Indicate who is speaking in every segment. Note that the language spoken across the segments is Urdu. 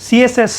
Speaker 1: CSS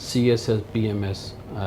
Speaker 2: CSS PMS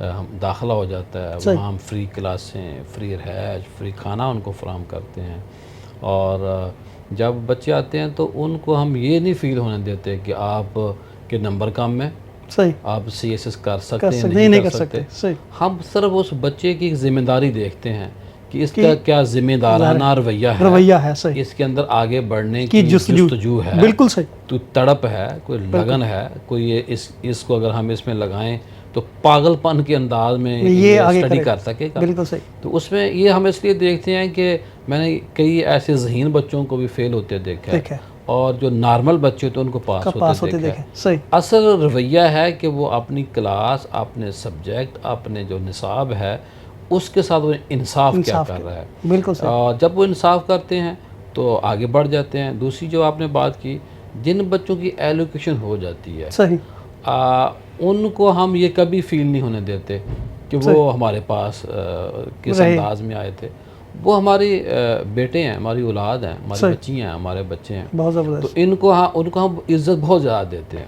Speaker 2: ہم داخلہ ہو جاتا ہے، وہاں ہم فری کلاسیں، فری رہائش، فری کھانا ان کو فراہم کرتے ہیں. اور جب بچے آتے ہیں تو ان کو ہم یہ نہیں فیل ہونے دیتے کہ آپ کے نمبر کم ہے،
Speaker 1: صحیح
Speaker 2: آپ سی ایس ایس کر
Speaker 1: کر
Speaker 2: سکتے ہیں
Speaker 1: سکتے
Speaker 2: نہیں کر سکتے.
Speaker 1: صحیح
Speaker 2: ہم صرف اس بچے کی ذمہ داری دیکھتے ہیں کہ اس کا کیا ذمہ دارانہ رویہ ہے،
Speaker 1: صحیح
Speaker 2: اس کے اندر آگے بڑھنے
Speaker 1: کی
Speaker 2: کی جستجو ہے،
Speaker 1: بالکل صحیح
Speaker 2: تو تڑپ ہے، کوئی لگن ہے، کوئی اس کو اگر ہم اس میں لگائیں تو پاگل پن کے انداز میں یہ اسٹڈی کر سکے گا.
Speaker 1: بالکل صحیح.
Speaker 2: تو اس میں یہ ہم اس لیے دیکھتے ہیں کہ میں نے کئی ایسے ذہین بچوں کو بھی فیل ہوتے دیکھا ہے اور جو نارمل بچے ہوتے ہیں ان کو پاس ہوتے دیکھا ہے.
Speaker 1: صحیح.
Speaker 2: اصل رویہ ہے کہ وہ اپنی کلاس، اپنے سبجیکٹ، اپنے جو نصاب ہے اس کے ساتھ وہ انصاف کیا کر رہا ہے.
Speaker 1: بالکل صحیح.
Speaker 2: جب وہ انصاف کرتے ہیں تو آگے بڑھ جاتے ہیں. دوسری جو آپ نے بات کی، جن بچوں کی ایلوکیشن ہو جاتی ہے
Speaker 1: صحیح،
Speaker 2: ان کو ہم یہ کبھی فیل نہیں ہونے دیتے کہ وہ ہمارے پاس کس انداز میں آئے تھے. وہ ہماری بیٹے ہیں، ہماری اولاد ہیں، ہماری بچی ہیں، ہمارے بچے ہیں.
Speaker 1: بہت زبردست.
Speaker 2: تو ان کو ہم عزت بہت زیادہ دیتے ہیں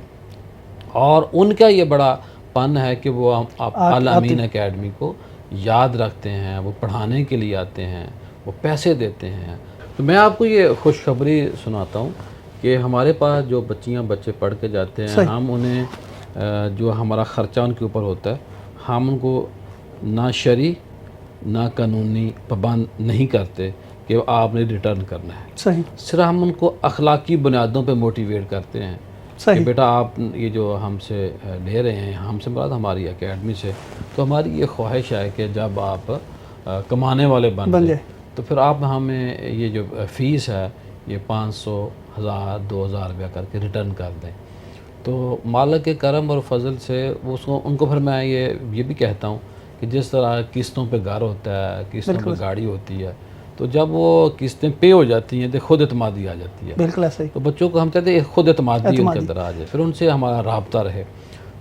Speaker 2: اور ان کا یہ بڑا پن ہے کہ وہ الامین اکیڈمی کو یاد رکھتے ہیں، وہ پڑھانے کے لیے آتے ہیں، وہ پیسے دیتے ہیں. تو میں آپ کو یہ خوشخبری سناتا ہوں کہ ہمارے پاس جو بچیاں بچے پڑھ کے جاتے ہیں، ہم انہیں جو ہمارا خرچہ ان کے اوپر ہوتا ہے، ہم ان کو نہ شرعی نہ قانونی پابند نہیں کرتے کہ آپ نے ریٹرن کرنا ہے.
Speaker 1: صحیح.
Speaker 2: صرف ہم ان کو اخلاقی بنیادوں پہ موٹیویٹ کرتے ہیں کہ بیٹا آپ یہ جو ہم سے لے رہے ہیں، ہم سے مراد ہماری اکیڈمی سے، تو ہماری یہ خواہش ہے کہ جب آپ کمانے والے بن جائیں تو پھر آپ ہمیں یہ جو فیس ہے یہ 500، 1000، 2000 روپیہ کر کے ریٹرن کر دیں. تو مالک کے کرم اور فضل سے ان کو پھر میں یہ بھی کہتا ہوں کہ جس طرح قسطوں پہ گھر ہوتا ہے، قسطوں پہ گاڑی ہوتی ہے، تو جب وہ قسطیں پے ہو جاتی ہیں تو خود اعتمادی آ جاتی ہے.
Speaker 1: بالکل ایسے ہی.
Speaker 2: تو بچوں کو ہم چاہتے ہیں خود اعتمادی ان کے اندر آ جائے، پھر ان سے ہمارا رابطہ رہے.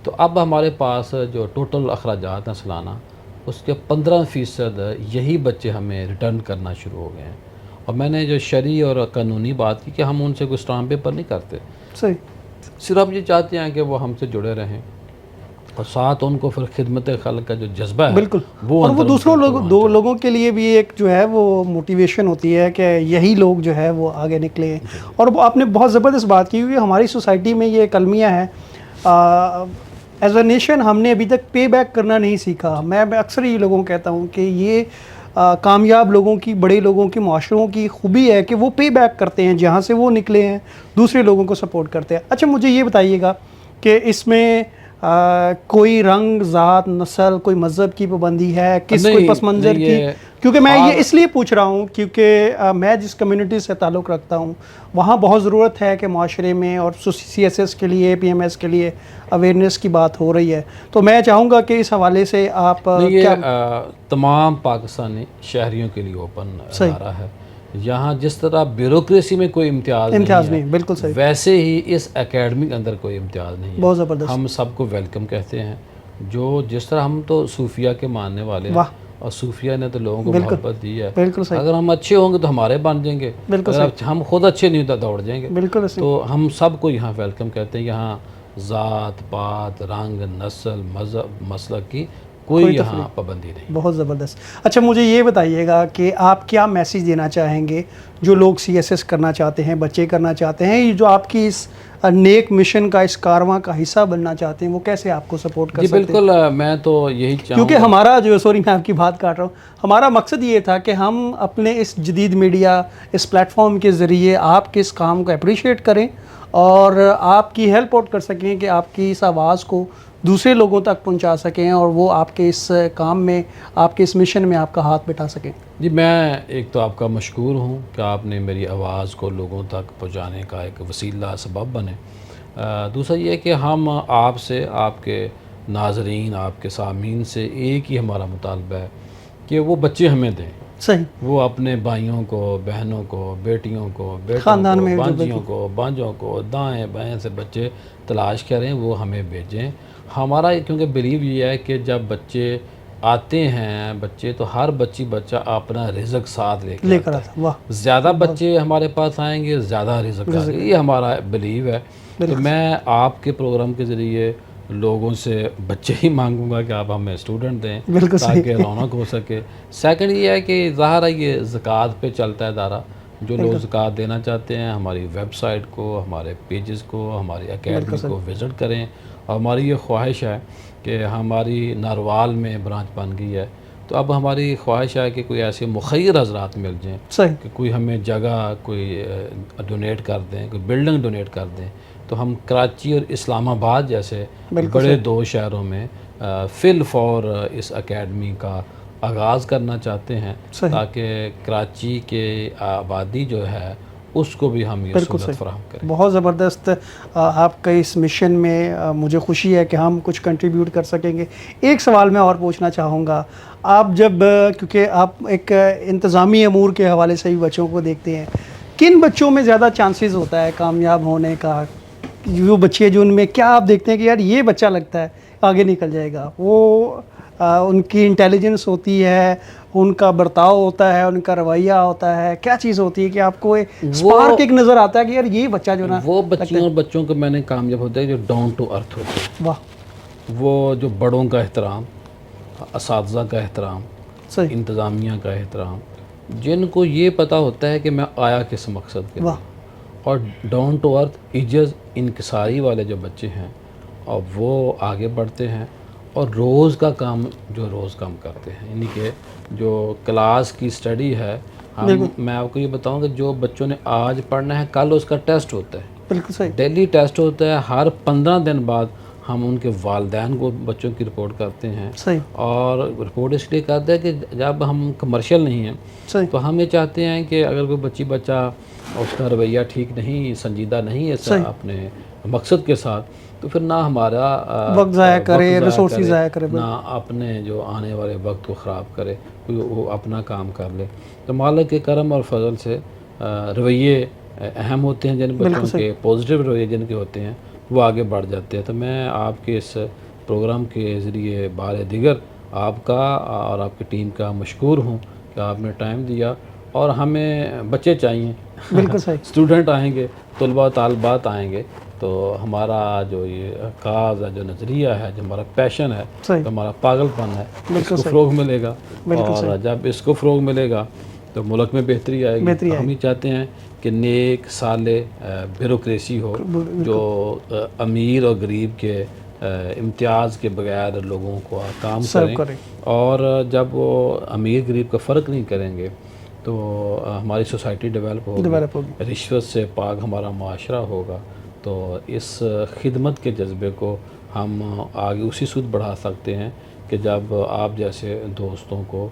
Speaker 2: تو اب ہمارے پاس جو ٹوٹل اخراجات ہیں سالانہ، اس کے 15% یہی بچے ہمیں ریٹرن کرنا شروع ہو گئے ہیں. اور میں نے جو شرعی اور قانونی بات کی کہ ہم ان سے کوئی اسٹامپ پیپر نہیں کرتے،
Speaker 1: صحیح،
Speaker 2: صرف یہ چاہتے ہیں کہ وہ ہم سے جڑے رہیں اور ساتھ ان کو پھر خدمت خلق کا جو جذبہ ہے
Speaker 1: بالکل،
Speaker 2: وہ
Speaker 1: اور وہ دوسروں لوگوں کے لیے بھی ایک جو ہے وہ موٹیویشن ہوتی ہے کہ یہی لوگ جو ہے وہ آگے نکلے. اور وہ آپ نے بہت زبردست بات کی ہوئی. ہماری سوسائٹی میں یہ ایک المیہ ہے، ایز اے نیشن ہم نے ابھی تک پے بیک کرنا نہیں سیکھا. میں اکثر یہ لوگوں کو کہتا ہوں کہ یہ کامیاب لوگوں کی، بڑے لوگوں کی، معاشروں کی خوبی ہے کہ وہ پے بیک کرتے ہیں، جہاں سے وہ نکلے ہیں دوسرے لوگوں کو سپورٹ کرتے ہیں. اچھا مجھے یہ بتائیے گا کہ اس میں کوئی رنگ، ذات، نسل، کوئی مذہب کی پابندی ہے، کوئی پس منظر کی؟ کیونکہ میں یہ اس لیے پوچھ رہا ہوں کیونکہ میں جس کمیونٹی سے تعلق رکھتا ہوں وہاں بہت ضرورت ہے کہ معاشرے میں اور سی ایس ایس کے لیے، پی ایم ایس کے لیے اویئرنیس کی بات ہو رہی ہے. تو میں چاہوں گا کہ اس حوالے سے آپ
Speaker 2: تمام پاکستانی شہریوں کے لیے اوپن ادارہ ہے. یہاں جس طرح بیوروکریسی میں کوئی امتیاز نہیں،
Speaker 1: بالکل صحیح،
Speaker 2: ویسے ہی اس اکیڈمی کے اندر کوئی امتیاز نہیں ہے.
Speaker 1: بہت زبردست.
Speaker 2: ہم سب کو ویلکم کہتے ہیں. جس طرح ہم تو صوفیہ کے ماننے والے ہیں اور صوفیہ نے تو لوگوں کو محبت دی ہے. اگر ہم اچھے ہوں گے تو ہمارے بن جائیں گے، اگر ہم خود اچھے نہیں تو دوڑ جائیں گے. تو ہم سب کو یہاں ویلکم کہتے ہیں. یہاں ذات پات، رنگ، نسل، مذہب، مسلک کی کوئی یہاں پابندی نہیں.
Speaker 1: بہت زبردست. اچھا مجھے یہ بتائیے گا کہ آپ کیا میسیج دینا چاہیں گے جو لوگ سی ایس ایس کرنا چاہتے ہیں، بچے کرنا چاہتے ہیں، جو آپ کی اس نیک مشن کا، اس کارواں کا حصہ بننا چاہتے ہیں، وہ کیسے آپ کو سپورٹ کر سکتے ہیں؟
Speaker 2: بالکل، میں تو یہی چاہوں
Speaker 1: کیونکہ ہمارا میں آپ کی بات کاٹ رہا ہوں، ہمارا مقصد یہ تھا کہ ہم اپنے اس جدید میڈیا، اس پلیٹ فارم کے ذریعے آپ کے اس کام کو اپریشیٹ کریں اور آپ کی ہیلپ آؤٹ کر سکیں کہ آپ کی اس آواز کو دوسرے لوگوں تک پہنچا سکیں اور وہ آپ کے اس کام میں، آپ کے اس مشن میں آپ کا ہاتھ بٹھا سکیں.
Speaker 2: جی میں ایک تو آپ کا مشکور ہوں کہ آپ نے میری آواز کو لوگوں تک پہنچانے کا ایک وسیلہ سبب بنے. دوسرا یہ کہ ہم آپ سے، آپ کے ناظرین، آپ کے سامعین سے ایک ہی ہمارا مطالبہ ہے کہ وہ بچے ہمیں دیں.
Speaker 1: صحیح.
Speaker 2: وہ اپنے بھائیوں کو، بہنوں کو، بیٹیوں کو،
Speaker 1: خاندان میں
Speaker 2: بانجیوں کو، بانجوں کو، دائیں بائیں سے بچے تلاش کریں، وہ ہمیں بھیجیں. ہمارا کیونکہ بلیو یہ ہے کہ جب بچے آتے ہیں، بچے تو ہر بچہ اپنا رزق ساتھ لے کر آتا ہے. زیادہ بچے ہمارے پاس آئیں گے، زیادہ رزق آئے گا. یہ ہمارا بلیو ہے. تو میں آپ کے پروگرام کے ذریعے لوگوں سے بچے ہی مانگوں گا کہ آپ ہمیں اسٹوڈنٹ دیں
Speaker 1: بالکل صحیح.
Speaker 2: تاکہ رونق ہو سکے. سیکنڈ یہ ہے کہ ظاہر ہے یہ زکوٰۃ پہ چلتا ہے ادارہ. جو لوگ زکوٰۃ دینا چاہتے ہیں ہماری ویب سائٹ کو، ہمارے پیجز کو، ہماری اکیڈمی کو وزٹ کریں. اور ہماری یہ خواہش ہے کہ ہماری ناروال میں برانچ بن گئی ہے، تو اب ہماری خواہش ہے کہ کوئی ایسے مخیر حضرات مل جائیں
Speaker 1: صحیح.
Speaker 2: کہ کوئی ہمیں جگہ کوئی ڈونیٹ کر دیں، کوئی بلڈنگ ڈونیٹ کر دیں، تو ہم کراچی اور اسلام آباد جیسے بڑے 2 شہروں میں فل فور اس اکیڈمی کا آغاز کرنا چاہتے ہیں تاکہ کراچی کے آبادی جو ہے اس کو بھی ہم یہ سہولت فراہم کریں.
Speaker 1: بہت زبردست آپ کا اس مشن میں مجھے خوشی ہے کہ ہم کچھ کنٹریبیوٹ کر سکیں گے. ایک سوال میں اور پوچھنا چاہوں گا، آپ جب کیونکہ آپ ایک انتظامی امور کے حوالے سے بھی بچوں کو دیکھتے ہیں، کن بچوں میں زیادہ چانسز ہوتا ہے کامیاب ہونے کا؟ وہ بچے جو ان میں کیا آپ دیکھتے ہیں کہ یار یہ بچہ لگتا ہے آگے نکل جائے گا؟ وہ ان کی انٹیلیجنس ہوتی ہے، ان کا برتاؤ ہوتا ہے، ان کا رویہ ہوتا ہے، کیا چیز ہوتی ہے کہ آپ کو اسپارک ایک نظر آتا ہے کہ یار یہ بچہ جو نا
Speaker 2: وہ بچیوں اور بچوں کو میں نے کامیاب ہوتا ہے جو ڈاؤن ٹو ارتھ ہوتے ہیں.
Speaker 1: واہ.
Speaker 2: وہ جو بڑوں کا احترام، اساتذہ کا احترام،
Speaker 1: صحیح.
Speaker 2: انتظامیہ کا احترام، جن کو یہ پتہ ہوتا ہے کہ میں آیا کس مقصد کے لیے. اور ڈاؤن ٹو ارتھ عجز انکساری والے جو بچے ہیں اور وہ آگے بڑھتے ہیں اور روز کا کام جو روز کام کرتے ہیں، یعنی کہ جو کلاس کی اسٹڈی ہے، میں آپ کو یہ بتاؤں کہ جو بچوں نے آج پڑھنا ہے کل اس کا ٹیسٹ ہوتا ہے.
Speaker 1: بالکل صحیح.
Speaker 2: ڈیلی ٹیسٹ ہوتا ہے. ہر 15 دن بعد ہم ان کے والدین کو بچوں کی رپورٹ کرتے ہیں.
Speaker 1: صحیح.
Speaker 2: اور رپورٹ اس لیے کرتے ہیں کہ جب ہم کمرشل نہیں ہیں تو ہم یہ چاہتے ہیں کہ اگر کوئی بچہ اس کا رویہ ٹھیک نہیں، سنجیدہ نہیں ہے اپنے مقصد کے ساتھ، تو پھر نہ ہمارا
Speaker 1: وقت ضائع کرے، ریسورسز ضائع کرے،
Speaker 2: نہ اپنے جو آنے والے وقت کو خراب کرے، وہ اپنا کام کر لے. تو مالک کے کرم اور فضل سے رویے اہم ہوتے ہیں. جن بچوں کے پازیٹیو رویے جن کے ہوتے ہیں وہ آگے بڑھ جاتے ہیں. تو میں آپ کے اس پروگرام کے ذریعے بار دیگر آپ کا اور آپ کی ٹیم کا مشکور ہوں کہ آپ نے ٹائم دیا. اور ہمیں بچے چاہیے،
Speaker 1: بالکل صحیح.
Speaker 2: اسٹوڈنٹ آئیں گے، طلباء طالبات آئیں گے، تو ہمارا جو یہ کاز ہے، جو نظریہ ہے، جو ہمارا پیشن ہے، جو ہمارا پاگل پن ہے، اس کو فروغ ملے گا. اور جب اس کو فروغ ملے گا تو ملک میں بہتری آئے گی. ہم ہی چاہتے ہیں کہ نیک صالح بیوروکریسی ہو جو امیر اور غریب کے امتیاز کے بغیر لوگوں کو کام کریں. اور جب وہ امیر غریب کا فرق نہیں کریں گے تو ہماری سوسائٹی ڈیولپ ہوگی، رشوت سے پاک ہمارا معاشرہ ہوگا. تو اس خدمت کے جذبے کو ہم آگے اسی سود بڑھا سکتے ہیں کہ جب آپ جیسے دوستوں کو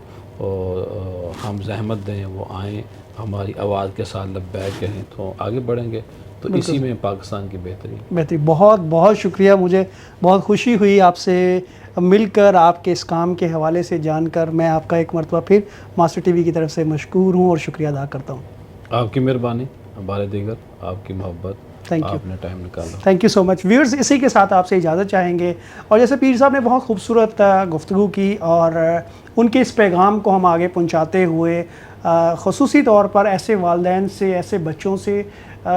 Speaker 2: ہم زحمت دیں، وہ آئیں، ہماری آواز کے ساتھ لبیک کہیں، تو آگے بڑھیں گے. تو اسی میں پاکستان کی بہتری.
Speaker 1: بہت بہت شکریہ. مجھے بہت خوشی ہوئی آپ سے مل کر، آپ کے اس کام کے حوالے سے جان کر. میں آپ کا ایک مرتبہ پھر ماسٹر ٹی وی کی طرف سے مشکور ہوں اور شکریہ ادا کرتا ہوں.
Speaker 2: آپ کی مہربانی، بار دیگر آپ کی محبت، آپ نے ٹائم نکالا.
Speaker 1: Thank you so much. Viewers, اسی کے ساتھ آپ سے اجازت چاہیں گے. اور جیسے پیر صاحب نے بہت خوبصورت گفتگو کی اور ان کے اس پیغام کو ہم آگے پہنچاتے ہوئے خصوصی طور پر ایسے والدین سے، ایسے بچوں سے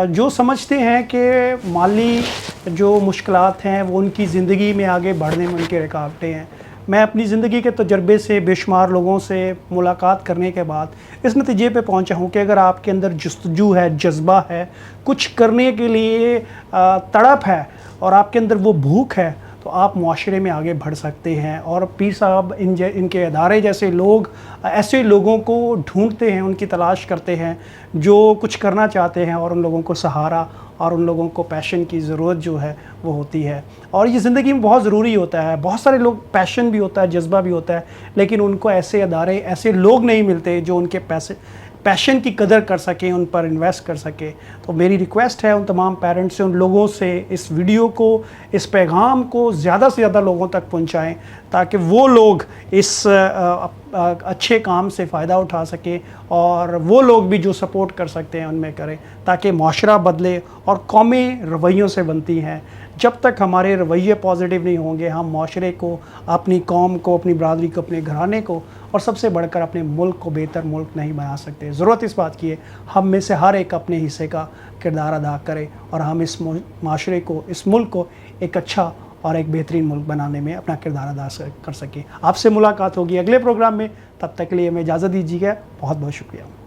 Speaker 1: جو سمجھتے ہیں کہ مالی جو مشکلات ہیں وہ ان کی زندگی میں آگے بڑھنے میں ان کے رکاوٹیں ہیں. میں اپنی زندگی کے تجربے سے بے شمار لوگوں سے ملاقات کرنے کے بعد اس نتیجے پہ پہنچا ہوں کہ اگر آپ کے اندر جستجو ہے، جذبہ ہے، کچھ کرنے کے لیے تڑپ ہے اور آپ کے اندر وہ بھوک ہے، تو آپ معاشرے میں آگے بڑھ سکتے ہیں. اور پیر صاحب ان کے ادارے جیسے لوگ ایسے لوگوں کو ڈھونڈتے ہیں، ان کی تلاش کرتے ہیں جو کچھ کرنا چاہتے ہیں، اور ان لوگوں کو سہارا اور ان لوگوں کو پیشن کی ضرورت جو ہے وہ ہوتی ہے. اور یہ زندگی میں بہت ضروری ہوتا ہے. بہت سارے لوگ پیشن بھی ہوتا ہے، جذبہ بھی ہوتا ہے، لیکن ان کو ایسے ادارے، ایسے لوگ نہیں ملتے جو ان کے پیشن کی قدر کر سکیں، ان پر انویسٹ کر سکیں. تو میری ریکویسٹ ہے ان تمام پیرنٹس سے، ان لوگوں سے، اس ویڈیو کو، اس پیغام کو زیادہ سے زیادہ لوگوں تک پہنچائیں تاکہ وہ لوگ اس اچھے کام سے فائدہ اٹھا سکیں، اور وہ لوگ بھی جو سپورٹ کر سکتے ہیں ان میں کریں تاکہ معاشرہ بدلے. اور قومیں رویوں سے بنتی ہیں. جب تک ہمارے رویے پازیٹیو نہیں ہوں گے، ہم معاشرے کو، اپنی قوم کو، اپنی برادری کو، اپنے گھرانے کو، اور سب سے بڑھ کر اپنے ملک کو بہتر ملک نہیں بنا سکتے. ضرورت اس بات کی ہے ہم میں سے ہر ایک اپنے حصے کا کردار ادا کرے اور ہم اس معاشرے کو، اس ملک کو ایک اچھا اور ایک بہترین ملک بنانے میں اپنا کردار ادا کر سکیں. آپ سے ملاقات ہوگی اگلے پروگرام میں. تب تک کے لیے ہمیں اجازت دیجیے گا. بہت بہت شکریہ.